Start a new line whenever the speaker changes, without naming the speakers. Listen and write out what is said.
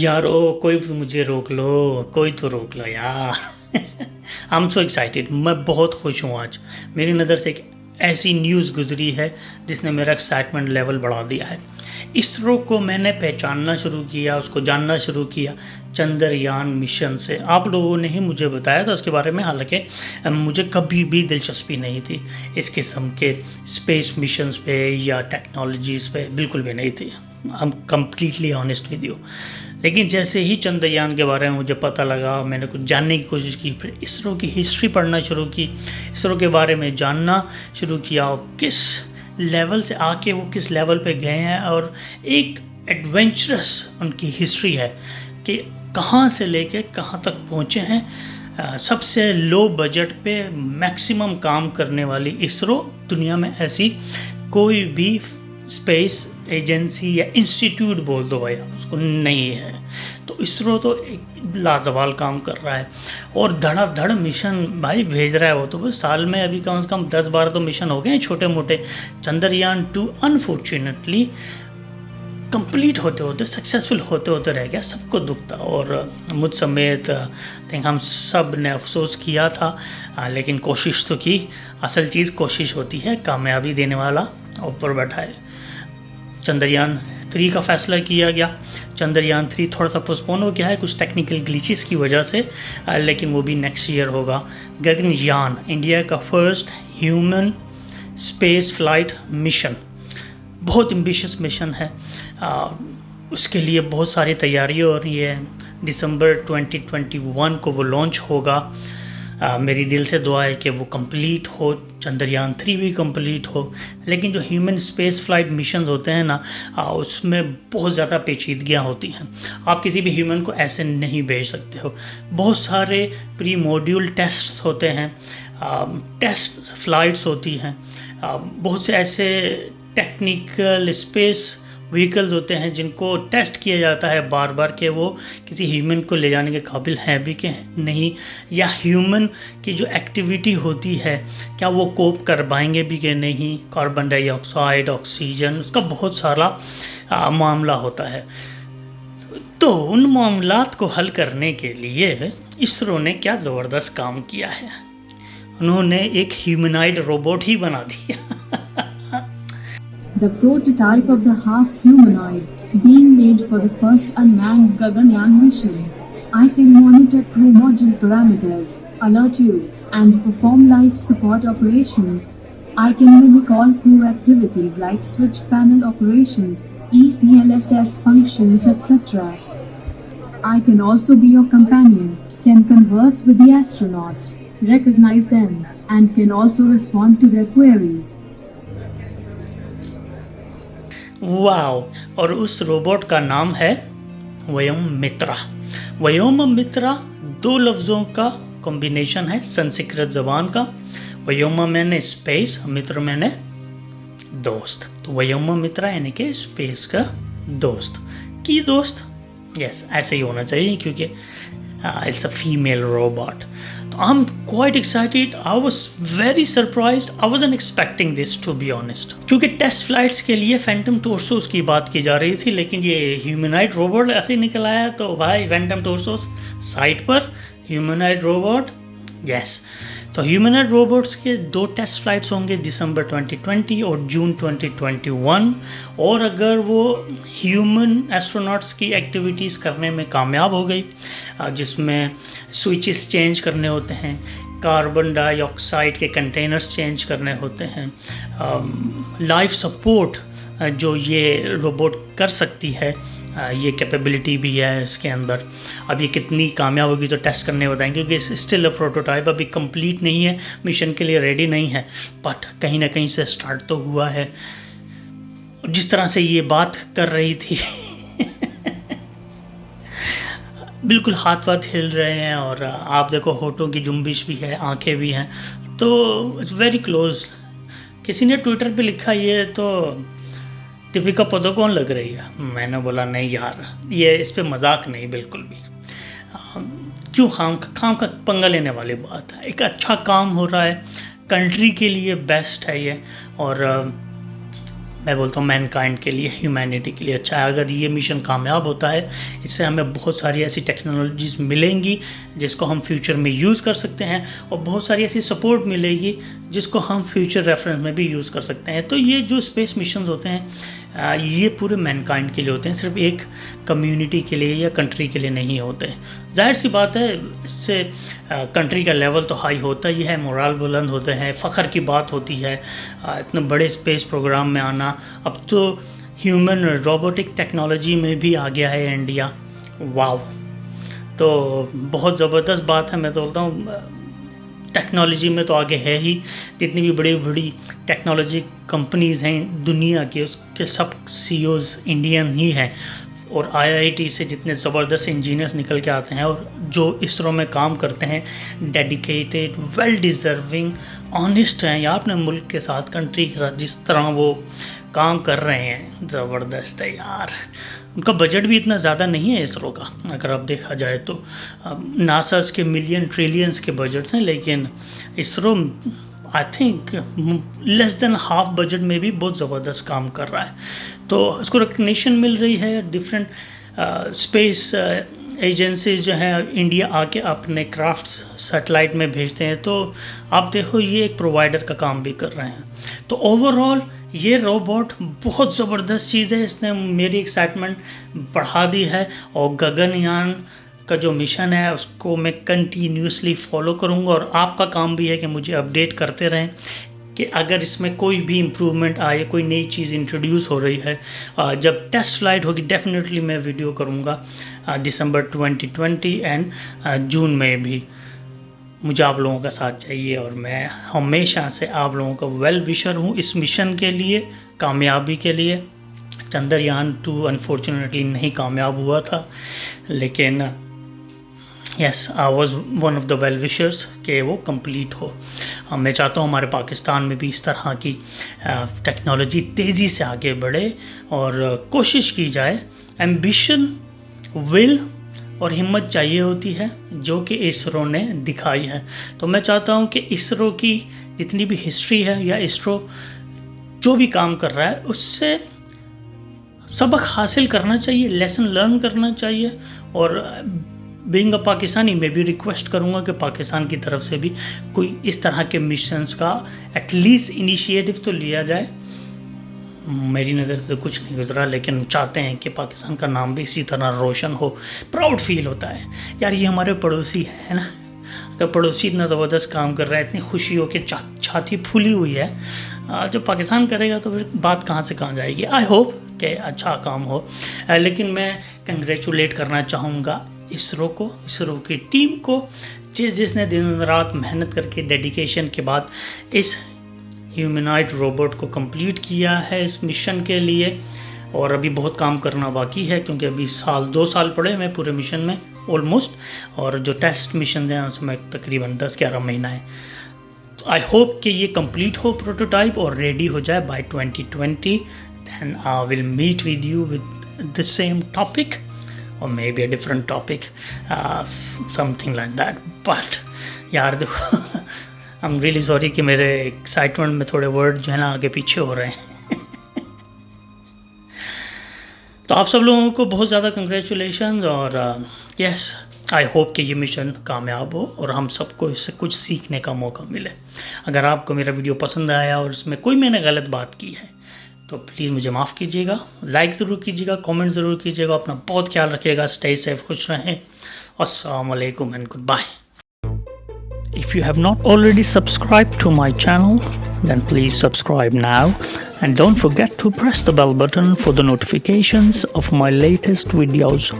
यार ओ कोई तो मुझे रोक लो, कोई तो रोक लो यार। आई एम सो एक्साइटेड, मैं बहुत खुश हूँ आज। मेरी नज़र से एक ऐसी न्यूज़ गुजरी है जिसने मेरा एक्साइटमेंट लेवल बढ़ा दिया है। इसरो को मैंने पहचानना शुरू किया, उसको जानना शुरू किया चंद्रयान मिशन से। आप लोगों ने ही मुझे बताया था उसके बारे में, हालांकि मुझे कभी भी दिलचस्पी नहीं थी इस किस्म के स्पेस मिशंस पे या टेक्नोलॉजीज़ पे, बिल्कुल भी नहीं थी। I am completely honest with you. लेकिन जैसे ही चंद्रयान के बारे में मुझे पता लगा, मैंने कुछ जानने की कोशिश की, फिर इसरो की हिस्ट्री पढ़ना शुरू की, इसरो के बारे में जानना शुरू किया और किस लेवल से आके वो किस लेवल पे गए हैं, और एक एडवेंचरस उनकी हिस्ट्री है कि कहाँ से लेके कहाँ तक पहुँचे हैं। सबसे लो बजट पे मैक्सिमम काम करने वाली इसरो, दुनिया में ऐसी कोई भी स्पेस एजेंसी या इंस्टीट्यूट बोल दो भाई उसको, नहीं है। तो इसरो तो एक लाजवाब काम कर रहा है और धड़ाधड़ मिशन भाई भेज रहा है। वो तो बस साल में अभी कम से कम 10-12 तो मिशन हो गए हैं छोटे मोटे। चंद्रयान 2 अनफॉर्चुनेटली कंप्लीट होते होते, सक्सेसफुल होते होते रह गया। सबको दुख था और मुझ समेत थिंक हम सब ने अफसोस किया था, लेकिन कोशिश तो की। असल चीज़ कोशिश होती है, कामयाबी देने वाला ऊपर बैठा है। चंद्रयान 3 का फैसला किया गया। चंद्रयान 3 थोड़ा सा पोस्टपोन हो गया है कुछ टेक्निकल ग्लिचेस की वजह से, लेकिन वो भी नेक्स्ट ईयर होगा। गगनयान, इंडिया का first human space flight mission, बहुत एम्बिशियस मिशन है। उसके लिए बहुत सारी तैयारी हो रही है। दिसंबर 2021 को वो लॉन्च होगा। मेरी दिल से दुआ है कि वो कंप्लीट हो, चंद्रयान 3 भी कंप्लीट हो। लेकिन जो ह्यूमन स्पेस फ्लाइट मिशंस होते हैं ना, उसमें बहुत ज़्यादा पेचीदगियाँ होती हैं। आप किसी भी ह्यूमन को ऐसे नहीं भेज सकते हो। बहुत सारे प्री मॉड्यूल टेस्ट्स होते हैं, टेस्ट फ्लाइट्स होती हैं, बहुत से ऐसे टेक्निकल स्पेस व्हीकल्स होते हैं जिनको टेस्ट किया जाता है बार बार कि वो किसी ह्यूमन को ले जाने के काबिल हैं भी कि नहीं, या ह्यूमन की जो एक्टिविटी होती है क्या वो कोप कर पाएंगे भी कि नहीं। कार्बन डाइऑक्साइड, ऑक्सीजन, उसका बहुत सारा मामला होता है। तो उन मामलात को हल करने के लिए इसरो ने क्या ज़बरदस्त काम किया है, उन्होंने एक ह्यूमनाइड रोबोट ही बना दिया।
The prototype of the half-humanoid being made for the first unmanned Gaganyaan mission. I can monitor crew module parameters, alert you, and perform life support operations. I can mimic all crew activities like switch panel operations, ECLSS functions, etc. I can also be your companion, can converse with the astronauts, recognize them, and can also respond to their queries.
Wow! और उस robot का नाम है व्योममित्रा। व्योममित्रा 2 लफ्ज़ों का combination है संस्कृत ज़बान का। व्योम मैंने स्पेस, मित्र मैंने दोस्त, तो व्योममित्रा यानी कि स्पेस का दोस्त की दोस्त। यस, ऐसे ही होना चाहिए क्योंकि it's a female robot. So I'm quite excited. I was very surprised. I wasn't expecting this, to be honest. क्योंकि टेस्ट फ्लाइट्स के लिए फैंटम टोर्सोस की बात की जा रही थी, लेकिन ये ह्यूमनाइड रोबोट ऐसे ही निकल आया। तो भाई फैंटम टोर्सोस साइट पर, ह्यूमनाइड रोबोट, यस। तो ह्यूमनाइड रोबोट्स के 2 टेस्ट फ्लाइट्स होंगे, दिसंबर 2020 और जून 2021। और अगर वो ह्यूमन एस्ट्रोनॉट्स की एक्टिविटीज़ करने में कामयाब हो गई, जिसमें स्विचेस चेंज करने होते हैं, कार्बन डाइऑक्साइड के कंटेनर्स चेंज करने होते हैं, लाइफ सपोर्ट जो ये रोबोट कर सकती है, ये कैपेबिलिटी भी है इसके अंदर। अब ये कितनी कामयाब होगी तो टेस्ट करने बताएंगे, क्योंकि स्टिल अ प्रोटोटाइप, अभी कंप्लीट नहीं है, मिशन के लिए रेडी नहीं है, बट कहीं ना कहीं से स्टार्ट तो हुआ है। जिस तरह से ये बात कर रही थी बिल्कुल हाथ वाथ हिल रहे हैं, और आप देखो होठों की जुम्बिश भी है, आंखें भी हैं, तो इट्स वेरी क्लोज। किसी ने ट्विटर पे लिखा ये तो दीपिका पादुकोण लग रही है। मैंने बोला नहीं यार, ये इस पे मजाक नहीं बिल्कुल भी। क्यों खाम का पंगा लेने वाली बात है। एक अच्छा काम हो रहा है, कंट्री के लिए बेस्ट है ये, और मैं बोलता हूँ मैनकाइंड के लिए, ह्यूमैनिटी के लिए अच्छा है। अगर ये मिशन कामयाब होता है, इससे हमें बहुत सारी ऐसी टेक्नोलॉजीज़ मिलेंगी जिसको हम फ्यूचर में यूज़ कर सकते हैं, और बहुत सारी ऐसी सपोर्ट मिलेगी जिसको हम फ्यूचर रेफरेंस में भी यूज़ कर सकते हैं। तो ये जो स्पेस मिशंस होते हैं ये पूरे मैनकाइंड के लिए होते हैं, सिर्फ एक कम्युनिटी के लिए या कंट्री के लिए नहीं होते। जाहिर सी बात है, इससे कंट्री का लेवल तो हाई होता ही है, मोरल बुलंद होते हैं, फ़ख्र की बात होती है इतने बड़े स्पेस प्रोग्राम में आना। अब तो ह्यूमन रोबोटिक टेक्नोलॉजी में भी आ गया है इंडिया, वाव। तो बहुत ज़बरदस्त बात है। मैं तो बोलता हूँ टेक्नोलॉजी में तो आगे है ही, जितनी भी बड़ी बड़ी टेक्नोलॉजी कंपनीज़ हैं दुनिया के, उसके सब CEOs इंडियन ही हैं, और IIT से जितने ज़बरदस्त इंजीनियर्स निकल के आते हैं और जो इसरो में काम करते हैं, डेडिकेटेड, वेल डिज़र्विंग, ऑनेस्ट हैं, या अपने मुल्क के साथ, कंट्री के साथ जिस तरह वो काम कर रहे हैं, ज़बरदस्त है यार। उनका बजट भी इतना ज़्यादा नहीं है इसरो का, अगर आप देखा जाए तो नासा के मिलियन ट्रिलियंस के बजट्स हैं, लेकिन ISRO I think less than half budget में भी बहुत ज़बरदस्त काम कर रहा है। तो इसको रिकग्निशन मिल रही है। डिफरेंट स्पेस एजेंसीज जो हैं इंडिया आके अपने क्राफ्ट्स सैटेलाइट में भेजते हैं, तो आप देखो ये एक प्रोवाइडर का काम भी कर रहे हैं। तो ओवरऑल ये रोबोट बहुत ज़बरदस्त चीज़ है, इसने मेरी एक्साइटमेंट बढ़ा दी है, और गगनयान का जो मिशन है उसको मैं कंटिन्यूसली फॉलो करूँगा, और आपका काम भी है कि मुझे अपडेट करते रहें कि अगर इसमें कोई भी इम्प्रूवमेंट आए, कोई नई चीज़ इंट्रोड्यूस हो रही है। जब टेस्ट फ्लाइट होगी डेफिनेटली मैं वीडियो करूँगा, दिसंबर 2020 एंड जून में भी। मुझे आप लोगों का साथ चाहिए, और मैं हमेशा से आप लोगों का वेल विशर हूँ इस मिशन के लिए, कामयाबी के लिए। चंद्रयान 2 अनफॉर्चुनेटली नहीं कामयाब हुआ था, लेकिन yes I was one of the well wishers कि वो कंप्लीट हो। मैं चाहता हूँ हमारे पाकिस्तान में भी इस तरह की टेक्नोलॉजी तेज़ी से आगे बढ़े, और कोशिश की जाए। एम्बिशन, विल और हिम्मत चाहिए होती है, जो कि इसरो ने दिखाई है। तो मैं चाहता हूँ कि इसरो की जितनी भी हिस्ट्री है, या इसरो जो भी काम कर रहा है, उससे सबक हासिल करना चाहिए, लेसन लर्न करना चाहिए। और बीइंग अ पाकिस्तानी मैं भी रिक्वेस्ट करूँगा कि पाकिस्तान की तरफ से भी कोई इस तरह के मिशंस का एटलीस्ट इनिशिएटिव तो लिया जाए। मेरी नज़र से तो कुछ नहीं गुजरा, लेकिन चाहते हैं कि पाकिस्तान का नाम भी इसी तरह रोशन हो। प्राउड फील होता है यार, ये हमारे पड़ोसी है ना। अगर पड़ोसी इतना ज़बरदस्त काम कर रहा है, इतनी खुशी हो कि छाती फूली हुई है, जब पाकिस्तान करेगा तो फिर बात कहाँ से कहाँ जाएगी। आई होप कि अच्छा काम हो, लेकिन मैं कंग्रेचुलेट करना चाहूँगा इसरो को, इसरो की टीम को, जिसने दिन रात मेहनत करके डेडिकेशन के बाद इस ह्यूमनॉइड रोबोट को कंप्लीट किया है इस मिशन के लिए। और अभी बहुत काम करना बाकी है, क्योंकि अभी 2 साल पड़े हैं पूरे मिशन में ऑलमोस्ट, और जो टेस्ट मिशन हैं उसमें तकरीबन 10-11 महीना है। तो आई होप कि ये कंप्लीट हो प्रोटोटाइप और रेडी हो जाए by 2020। Then I will meet with you with the same topic, or maybe a different topic, something like that. But यार देखो I'm really sorry कि मेरे एक्साइटमेंट में थोड़े वर्ड जो है ना आगे पीछे हो रहे हैं। तो आप सब लोगों को बहुत ज़्यादा कंग्रेचुलेशंस, और यस आई होप कि ये मिशन कामयाब हो और हम सबको इससे कुछ सीखने का मौका मिले। अगर आपको मेरा वीडियो पसंद आया और इसमें कोई मैंने गलत बात की है तो प्लीज़ मुझे माफ़ कीजिएगा, लाइक ज़रूर कीजिएगा, कमेंट ज़रूर कीजिएगा, अपना बहुत ख्याल रखिएगा, स्टे सेफ, खुश रहें। अस्सलाम वालेकुम and good bye. If you have not already subscribed to my channel, then please subscribe now, and don't forget to press the bell button for the notifications of my latest videos.